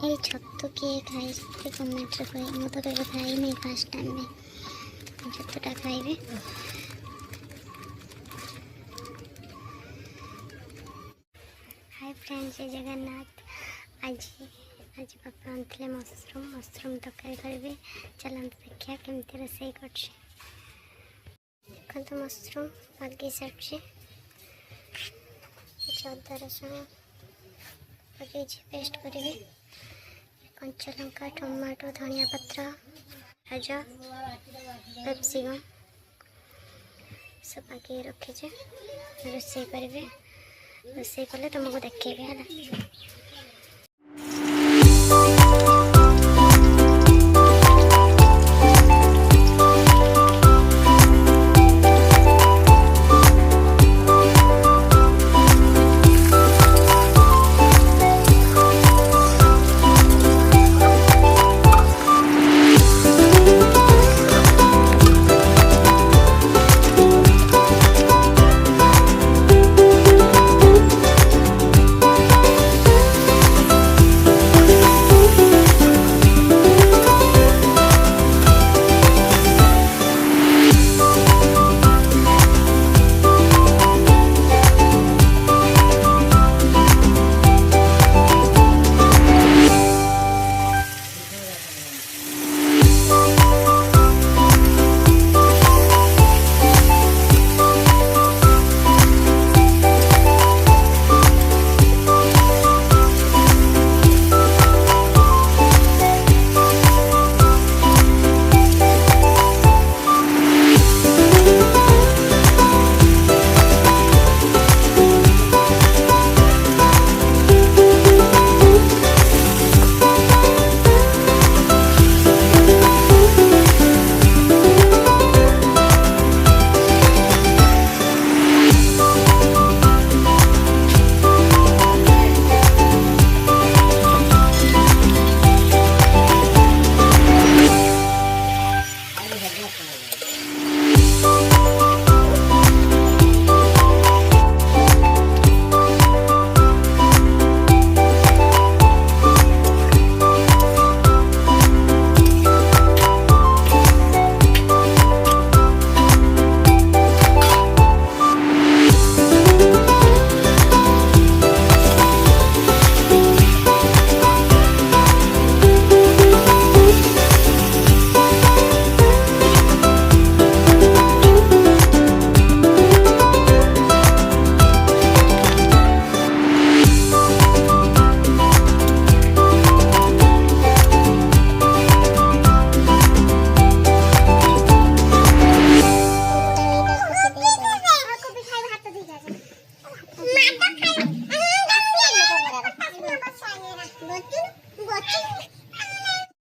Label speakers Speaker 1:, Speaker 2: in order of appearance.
Speaker 1: ये छतु किए खाई कमेंट कह मुझे तो खाई नहीं फास्ट टाइम में छतुटा खाइबे। हाय फ्रेंड्स, जय जगन्नाथ। आज आज बापा आनते मशरूम तरकारी करेंगे। चलते देखिए केमती रोसई कर मशरूम पकई सारी अदा रसुण पकई पेस्ट करेंगे। कंचा लंका, टमाटो, धनिया पत्र, प्याज, पेप्सिकम सब पकई रखीचे। रोसई करेंगे। रोसई कले तुमको देखेबे है।